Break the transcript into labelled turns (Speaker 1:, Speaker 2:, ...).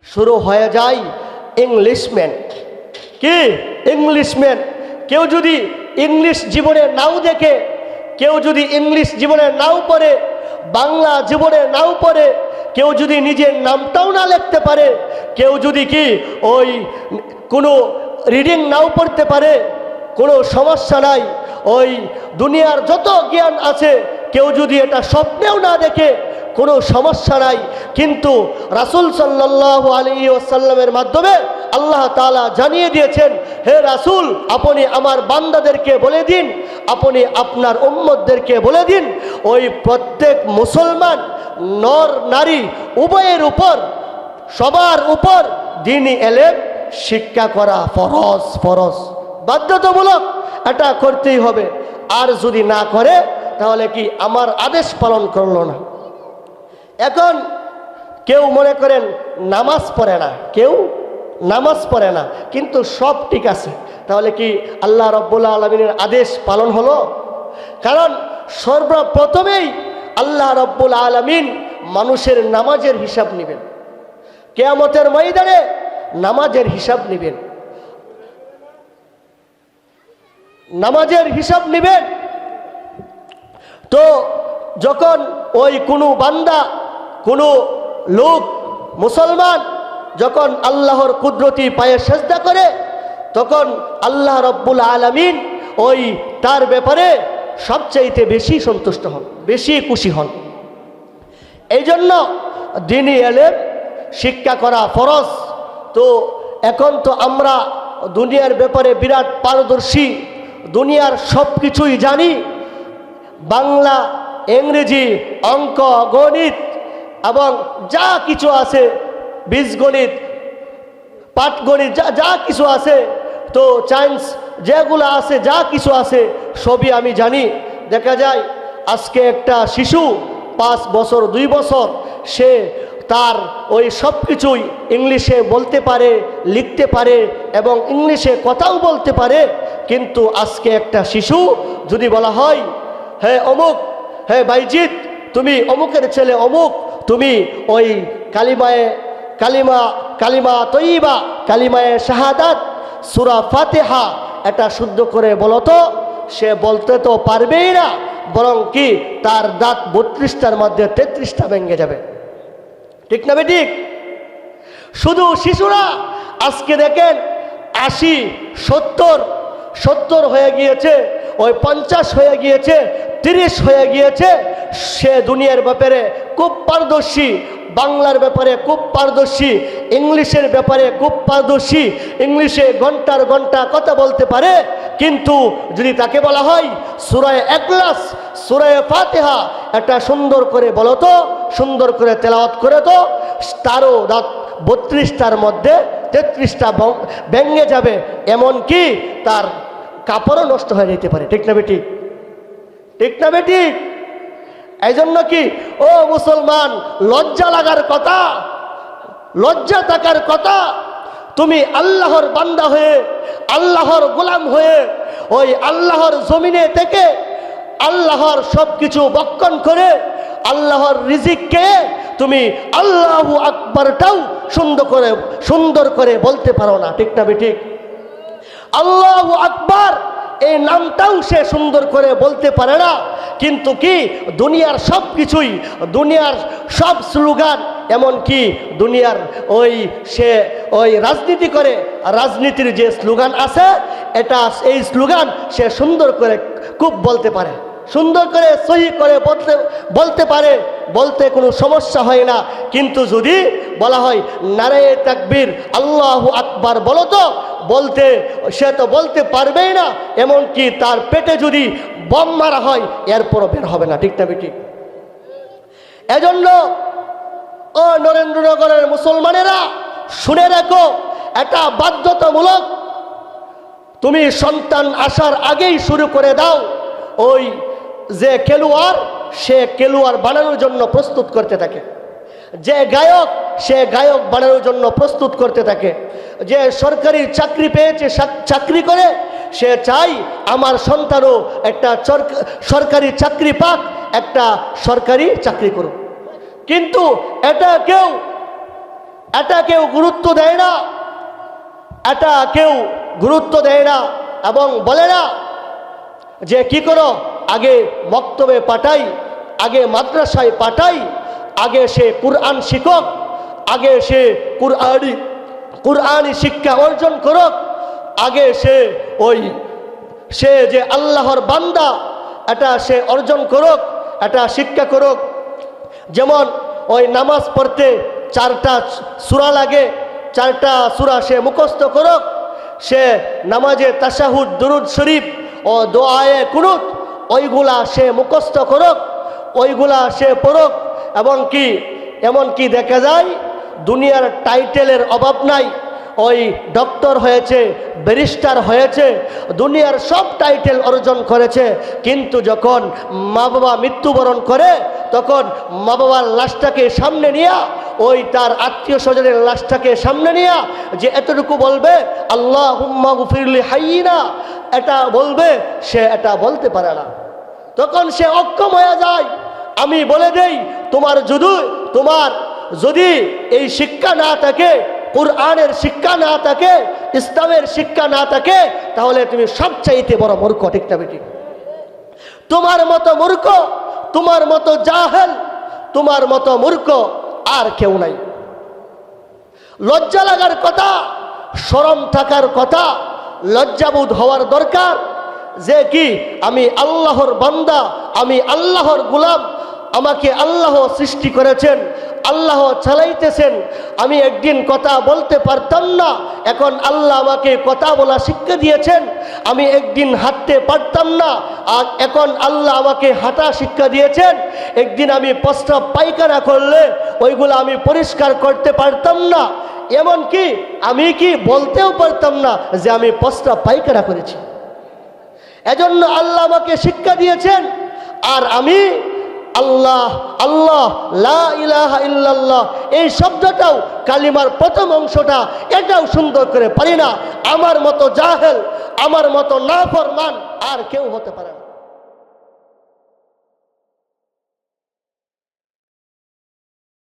Speaker 1: শুরু হয়ে যায় ইংলিশম্যান। কি ইংলিশম্যান? কেউ যদি ইংলিশ জীবনে নাও দেখে, কেউ যদি ইংলিশ জীবনে নাও পড়ে, বাংলা জীবনে নাও পড়ে, কেউ যদি নিজের নামটাও না লিখতে পারে, কেউ যদি কি ওই কোনো রিডিং নাও পড়তে পারে, কোনো সমস্যা নাই। ওই দুনিয়ার যত জ্ঞান আছে কেউ যদি এটা স্বপ্নেও না দেখে, কোনো সমস্যা নাই। কিন্তু রাসূল সাল্লাল্লাহু আলাইহি ওয়াসাল্লামের মাধ্যমে আল্লাহ তাআলা জানিয়ে দিয়েছেন, হে রাসূল, আপনি আমার বান্দাদেরকে বলে দিন, আপনি আপনার উম্মতদেরকে বলে দিন, ওই প্রত্যেক মুসলমান নর নারী উভয়ের উপর, সবার উপর দ্বীনি ইলম শিক্ষা করা ফরজ, ফরজ, বাধ্যতামূলক, এটা করতেই হবে। আর যদি না করে তাহলে কি আমার আদেশ পালন করলো না। এখন কেউ মনে করেন নামাজ পড়ে না, কেউ নামাজ পড়ে না, কিন্তু সব ঠিক আছে, তাহলে কি আল্লাহ রাব্বুল আলামিনের আদেশ পালন হলো? কারণ সর্বপ্রথমেই আল্লাহ রাব্বুল আলামিন মানুষের নামাজের হিসাব নেবেন। কিয়ামতের ময়দানে নামাজের হিসাব নেবেন, নামাজের হিসাব নেবেন। তো যখন ওই কোনো বান্দা, কোনো লোক, মুসলমান যখন আল্লাহর কুদরতি পায়ে সেজদা করে, তখন আল্লাহ রাব্বুল আলামিন ওই তার ব্যাপারে সবচাইতে বেশি সন্তুষ্ট হন, বেশি খুশি হন। এই জন্য দ্বীনি ইলম শিক্ষা করা ফরজ। তো এখন তো আমরা দুনিয়ার ব্যাপারে বিরাট পারদর্শী, দুনিয়ার সব কিছুই জানি, বাংলা, ইংরেজি, অঙ্ক, গণিত এবং যা কিছু আছে, বীজগণিত, পাটগণিত, যা কিছু আছে, তো সায়েন্স যেগুলো আছে, যা কিছু আছে সবই আমি জানি। দেখা যায় আজকে একটা শিশু 5 বছর 2 বছর, সে তার ওই সব কিছুই ইংলিশে বলতে পারে, লিখতে পারে এবং ইংলিশে কথাও বলতে পারে। কিন্তু আজকে একটা শিশু যদি বলা হয়, হে অমুক, হে বাইজিৎ, তুমি অমুকের ছেলে অমুক, তুমি ওই কালিমা তয়্যিবা, কালিমায়ে শাহাদাত, সূরা ফাতিহা এটা শুদ্ধ করে বলো তো, সে বলতে তো পারবেই না, বরং কি তার দাঁত 32টার মধ্যে 33টা ভেঙে যাবে। ঠিক না বেঠিক? শুধু শিশুরা, আজকে দেখেন 80, 70 হয়ে গিয়েছে, ওই 50 হয়ে গিয়েছে, 30 হয়ে গিয়েছে, সে দুনিয়ার ব্যাপারে খুব পারদর্শী, বাংলার ব্যাপারে খুব পারদর্শী, ইংলিশের ব্যাপারে খুব পারদর্শী, ইংলিশে ঘন্টার ঘন্টা কথা বলতে পারে। কিন্তু যদি তাকে বলা হয় সূরা ইখলাস, সূরা ফাতিহা এটা সুন্দর করে বলো তো, সুন্দর করে তেলাওয়াত করে তো, তারও দাঁত 32টার মধ্যে 33টা ভেঙে যাবে, এমনকি তার কাপড়ও নষ্ট হয়ে যেতে পারে। ঠিক না বেঠিক? ঠিক না বেঠিক? এই জন্য কি ও মুসলমান, লজ্জা লাগার কথা, লজ্জা থাকার কথা। তুমি আল্লাহর বান্দা হয়ে, আল্লাহর গোলাম হয়ে, ওই আল্লাহর জমিনে থেকে আল্লাহর সব কিছু বক্ষণ করে আল্লাহর রিজিককে তুমি আল্লাহু আকবারটাও সুন্দর করে বলতে পারো না। ঠিক না বেঠিক? আল্লাহু আকবার এই নামটাও সে সুন্দর করে বলতে পারে না। কিন্তু কি দুনিয়ার সব কিছুই, দুনিয়ার সব স্লোগান, এমনকি দুনিয়ার সে রাজনীতি করে, রাজনীতির যে স্লোগান আছে, এটা এই স্লোগান সে সুন্দর করে খুব বলতে পারে, সুন্দর করে সহি করে বলতে পারে, বলতে কোনো সমস্যা হয় না। কিন্তু যদি বলা হয় নারায়ে তাকবীর, আল্লাহু আকবার বলো তো, বলতে সে তো বলতে পারবেই না, এমনকি তার পেটে যদি বম মারা হয় এরপরও বের হবে না। ঠিক না বেঠিক? এজন্য ও নরেন্দ্রনগরের মুসলমানেরা শুনে রাখো, এটা বাধ্যতামূলক। তুমি সন্তান আসার আগেই শুরু করে দাও, ওই যে খেলোয়াড়, সে খেলোয়াড় বানানোর জন্য প্রস্তুত করতে থাকে, যে গায়ক, সে গায়ক বানানোর জন্য প্রস্তুত করতে থাকে, যে সরকারি চাকরি পেয়েছে, চাকরি করে, সে চাই আমার সন্তানও একটা সরকারি চাকরি পাক, একটা সরকারি চাকরি করুক। কিন্তু এটা কেউ এটা কেউ গুরুত্ব দেয় না, এটা কেউ গুরুত্ব দেয় না এবং বলে না যে কি করো, আগে মক্তবে পাঠাই, আগে মাদ্রাসায় পাঠাই, আগে সে কুরআন শিখক, আগে সে কুরআনি শিক্ষা অর্জন করুক, আগে সে যে আল্লাহর বান্দা এটা সে অর্জন করুক, এটা শিক্ষা করুক। যেমন ওই নামাজ পড়তে 4টা সূরা লাগে, 4টা সূরা সে মুখস্থ করুক, সে নামাজে তাশাহুদ, দুরুদ শরীফ ও দোয়ায়ে কুনুত ওইগুলা সে মুখস্থ করুক, ওইগুলা সে পড়ুক। এবং কি এমনকি দেখা যায় দুনিয়ার টাইটেলের অভাব নাই, ওই ডক্টর হয়েছে, ব্যারিস্টার হয়েছে, দুনিয়ার সব টাইটেল অর্জন করেছে, কিন্তু যখন মা বাবা মৃত্যুবরণ করে তখন মা বাবার লাশটাকে সামনে নিয়ে, ওই তার আত্মীয় স্বজনের লাশটাকে সামনে নিয়ে যে এতটুকু বলবে আল্লাহুম্মা গফিরলি হাইয়িনা, এটা বলবে, সে এটা বলতে পারে না, তখন সে অক্ষম হয়ে যায়। আমি বলে দেই, তোমার যদি এই শিক্ষা না থাকে, কুরআনের শিক্ষা না থাকে, ইসলামের শিক্ষা না থাকে, তাহলে তুমি সবচাইতে বড় মূর্খ। ঠিক না বেটি? তোমার মতো মূর্খ, তোমার মতো জাহেল, তোমার মতো মূর্খ আর কেউ নাই। লজ্জা লাগার কথা, শরম থাকার কথা, লজ্জাবোধ হওয়ার দরকার যে কি আমি আল্লাহর বান্দা, আমি আল্লাহর গোলাম, আমাকে আল্লাহ সৃষ্টি করেছেন, আল্লাহ চালাইতেছেন। আমি একদিন কথা বলতে পারতাম না, এখন আল্লাহ আমাকে কথা বলা শিক্ষা দিয়েছেন। আমি একদিন হাঁটতে পারতাম না, আর এখন আল্লাহ আমাকে হাঁটা শিক্ষা দিয়েছেন। একদিন আমি প্রস্রাব পায়খানা করলে ওইগুলো আমি পরিষ্কার করতে পারতাম না, এমনকি আমি কি বলতেও পারতাম না যে আমি প্রস্রাব পায়খানা করেছি। এজন্য আল্লাহ আমাকে শিক্ষা দিয়েছেন। আর আমি আল্লাহ আল্লাহ লা ইলাহা ইল্লাল্লাহ এই শব্দটাও, কালিমার প্রথম অংশটা, এটাও সুন্দর করে পারি না। আমার মতো জাহেল, আমার মতো নাফরমান আর কেউ হতে পারে না।